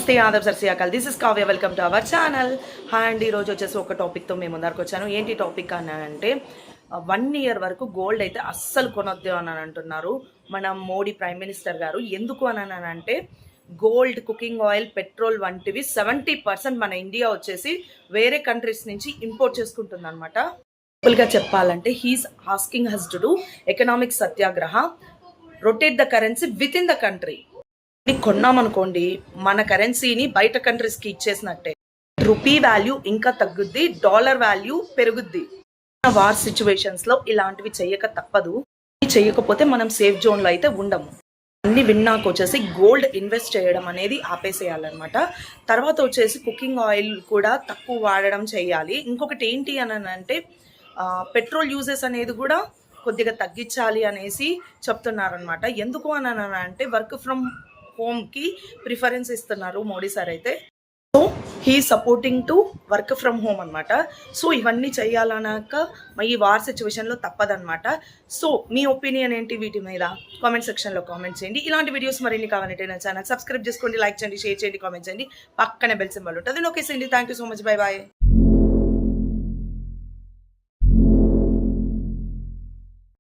నమస్తే ఆదాబ్ సర్సియాకల్ this is Kavya welcome to our channel. And ఈరోజు వచ్చేసి ఒక టాపిక్తో మేము ముందరకు వచ్చాను. ఏంటి టాపిక్ అని అంటే 1 year వరకు గోల్డ్ అయితే అస్సలు కొనొద్దు అని అంటున్నారు మన మోడీ ప్రైమ్ మినిస్టర్ గారు. ఎందుకు అని అంటే గోల్డ్, కుకింగ్ ఆయిల్, పెట్రోల్ వంటివి 70% మన ఇండియా వచ్చేసి వేరే కంట్రీస్ నుంచి ఇంపోర్ట్ చేసుకుంటుంది అనమాట. సింపుల్గా చెప్పాలంటే he's asking us to do economic satyagraha, rotate the currency within the country. కొన్నామనుకోండి మన కరెన్సీని బయట కంట్రీస్కి ఇచ్చేసినట్టే. రూపీ వాల్యూ ఇంకా తగ్గుద్ది, డాలర్ వాల్యూ పెరుగుద్ది. వార్ సిచ్యువేషన్స్లో ఇలాంటివి చెయ్యక తప్పదు. చెయ్యకపోతే మనం సేఫ్ జోన్లో అయితే ఉండము. అన్ని విన్నాక వచ్చేసి గోల్డ్ ఇన్వెస్ట్ చేయడం అనేది ఆపేసేయాలన్నమాట. తర్వాత వచ్చేసి కుకింగ్ ఆయిల్ కూడా తక్కువ వాడడం చేయాలి. ఇంకొకటి ఏంటి అని అంటే పెట్రోల్ యూజెస్ అనేది కూడా కొద్దిగా తగ్గించాలి అనేసి చెప్తున్నారనమాట. ఎందుకు అని అంటే వర్క్ ఫ్రమ్ హోమ్కి ప్రిఫరెన్స్ ఇస్తున్నారు మోడీ సార్ అయితే. So he supporting to work from home అనమాట. సో ఇవన్నీ చేయాలన్నాక ఈ వార్ సిచ్యువేషన్లో తప్పదనమాట. సో మీ ఒపీనియన్ ఏంటి వీటి మీద కామెంట్ సెక్షన్లో కామెంట్ చేయండి. ఇలాంటి వీడియోస్ మరిన్ని కావాలంటే నా ఛానల్ సబ్స్క్రైబ్ చేసుకోండి, లైక్ చేయండి, షేర్ చేయండి, కామెంట్ చేయండి. పక్కనే బెల్ సింబల్ ఉంటుంది, నొక్కేసేయండి. Thank you so much, bye bye.